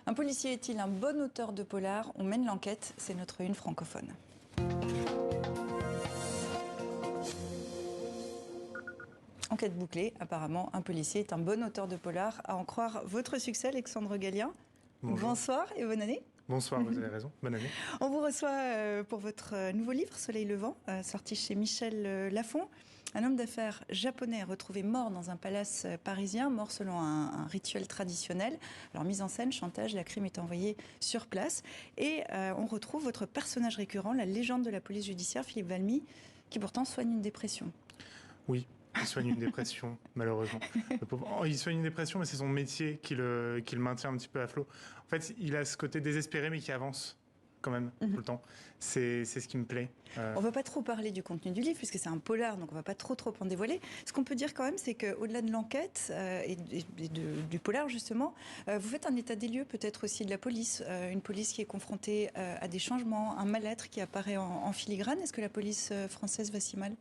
Un policier est-il un bon auteur de polar? On mène l'enquête, c'est notre une francophone. Enquête bouclée, apparemment, un policier est un bon auteur de polar, à en croire votre succès, Alexandre Gallien. Bonjour. Bonsoir et bonne année. Bonsoir, vous avez raison. Bonne année. On vous reçoit pour votre nouveau livre, Soleil levant, sorti chez Michel Lafon. Un homme d'affaires japonais est retrouvé mort dans un palace parisien, mort selon un rituel traditionnel. Alors, mise en scène, chantage, la crime est envoyée sur place. Et on retrouve votre personnage récurrent, la légende de la police judiciaire, Philippe Valmy, qui pourtant soigne une dépression. Oui. Il soigne une dépression, malheureusement. Il soigne une dépression, mais c'est son métier qui le maintient un petit peu à flot. En fait, il a ce côté désespéré, mais qui avance quand même tout le temps. C'est ce qui me plaît. On ne va pas trop parler du contenu du livre, puisque c'est un polar, donc on ne va pas trop en dévoiler. Ce qu'on peut dire quand même, c'est qu'au-delà de l'enquête et du polar, justement, vous faites un état des lieux, peut-être aussi de la police. Une police qui est confrontée à des changements, un mal-être qui apparaît en filigrane. Est-ce que la police française va si mal ?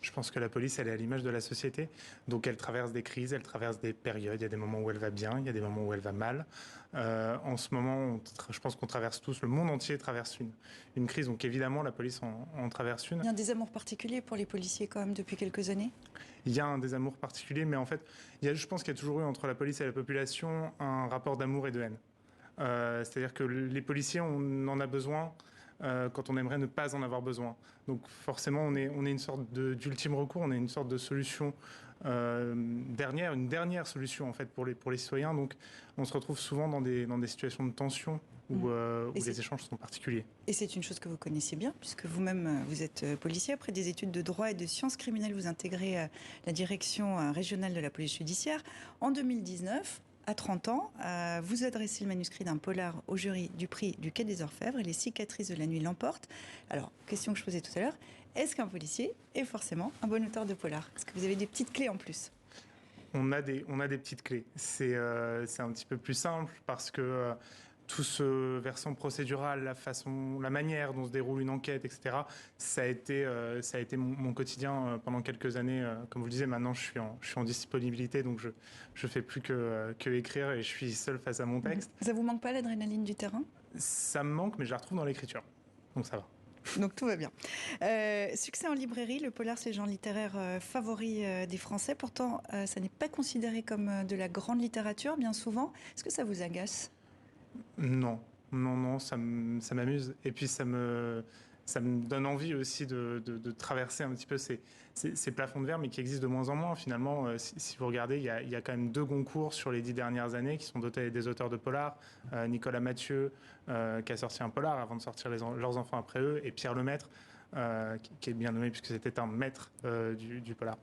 Je pense que la police, elle est à l'image de la société. Donc, elle traverse des crises, elle traverse des périodes. Il y a des moments où elle va bien, il y a des moments où elle va mal. En ce moment, je pense qu'on traverse tous, le monde entier traverse une crise. Donc, évidemment, la police en traverse une. Il y a un désamour particulier pour les policiers, quand même, depuis quelques années ? Il y a un désamour particulier, mais en fait, je pense qu'il y a toujours eu entre la police et la population un rapport d'amour et de haine. C'est-à-dire que les policiers, on en a besoin quand on aimerait ne pas en avoir besoin. Donc forcément, on est une sorte d'ultime recours, on est une sorte de solution une dernière solution en fait pour les citoyens. Donc on se retrouve souvent dans des situations de tension où les échanges sont particuliers. Et c'est une chose que vous connaissiez bien, puisque vous-même, vous êtes policier. Après des études de droit et de sciences criminelles, vous intégrez la direction régionale de la police judiciaire. En 2019, à 30 ans, vous adressez le manuscrit d'un polar au jury du prix du Quai des Orfèvres et les cicatrices de la nuit l'emportent. Alors, question que je posais tout à l'heure, est-ce qu'un policier est forcément un bon auteur de polar? Est-ce que vous avez des petites clés en plus? On a des petites clés. C'est un petit peu plus simple parce que tout ce versant procédural, la manière dont se déroule une enquête, etc., ça a été mon quotidien pendant quelques années. Comme vous le disiez, maintenant je suis en disponibilité, donc je fais plus que écrire et je suis seul face à mon texte. Ça vous manque pas l'adrénaline du terrain? Ça me manque, mais je la retrouve dans l'écriture, donc ça va. Donc tout va bien. Succès en librairie, le polar c'est le genre littéraire favori des Français. Pourtant, ça n'est pas considéré comme de la grande littérature, bien souvent. Est-ce que ça vous agace ? Non, ça m'amuse. Et puis ça me donne envie aussi de traverser un petit peu ces plafonds de verre, mais qui existent de moins en moins. Finalement, si vous regardez, il y a quand même 2 concours sur les 10 dernières années qui sont dotés des auteurs de polar. Nicolas Mathieu, qui a sorti un polar avant de sortir Leurs enfants après eux, et Pierre Lemaître, qui est bien nommé puisque c'était un maître du polar.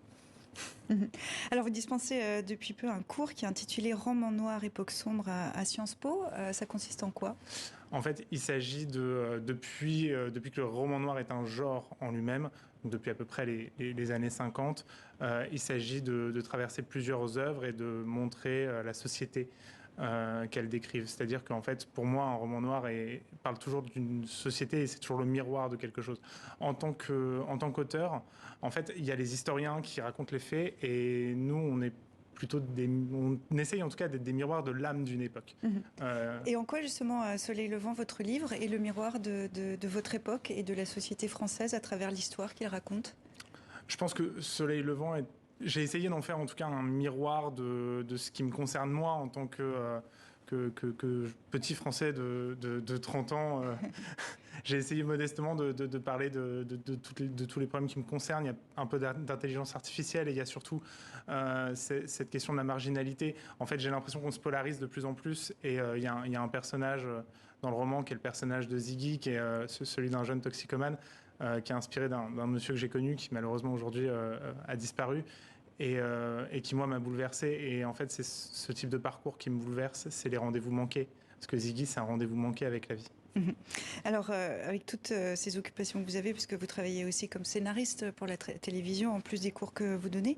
Alors, vous dispensez depuis peu un cours qui est intitulé Roman noir, époque sombre à Sciences Po. Ça consiste en quoi ? En fait, il s'agit depuis que le roman noir est un genre en lui-même, donc depuis à peu près les années 50, il s'agit de traverser plusieurs œuvres et de montrer la société qu'elles décrivent. C'est-à-dire qu'en fait, pour moi, un roman noir parle toujours d'une société et c'est toujours le miroir de quelque chose. En tant qu'auteur, en fait, il y a les historiens qui racontent les faits et nous, on est on essaye en tout cas d'être des miroirs de l'âme d'une époque. Et en quoi justement Soleil levant, votre livre, est le miroir de votre époque et de la société française à travers l'histoire qu'il raconte ? Je pense que Soleil levant j'ai essayé d'en faire en tout cas un miroir de ce qui me concerne moi en tant que petit Français de 30 ans. J'ai essayé modestement de parler de tous les problèmes qui me concernent. Il y a un peu d'intelligence artificielle et il y a surtout cette question de la marginalité. En fait, j'ai l'impression qu'on se polarise de plus en plus et il y a un personnage dans le roman qui est le personnage de Ziggy, qui est celui d'un jeune toxicomane qui est inspiré d'un monsieur que j'ai connu qui malheureusement aujourd'hui a disparu. Et qui, moi, m'a bouleversé. Et en fait, c'est ce type de parcours qui me bouleverse, c'est les rendez-vous manqués. Parce que Ziggy, c'est un rendez-vous manqué avec la vie. Alors, avec toutes ces occupations que vous avez, puisque vous travaillez aussi comme scénariste pour la télévision, en plus des cours que vous donnez,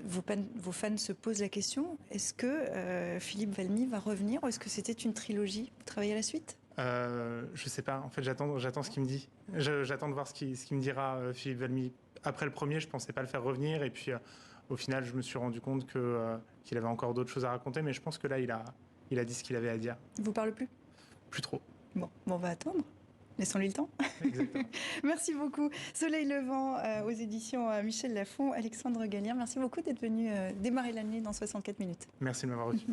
vos fans se posent la question, est-ce que Philippe Valmy va revenir ou est-ce que c'était une trilogie ? Vous travaillez à la suite ? Je sais pas. En fait, j'attends ce qu'il me dit. J'attends de voir ce qu'il me dira, Philippe Valmy. Après le premier, je pensais pas le faire revenir. Et puis, au final, je me suis rendu compte qu'il avait encore d'autres choses à raconter. Mais je pense que là, il il a dit ce qu'il avait à dire. Il vous parle plus? Plus trop. Bon, on va attendre. Laissons-lui le temps. Exactement. Merci beaucoup. Soleil levant aux éditions Michel Lafon. Alexandre Gallien, merci beaucoup d'être venu démarrer l'année dans 64 minutes. Merci de m'avoir reçu.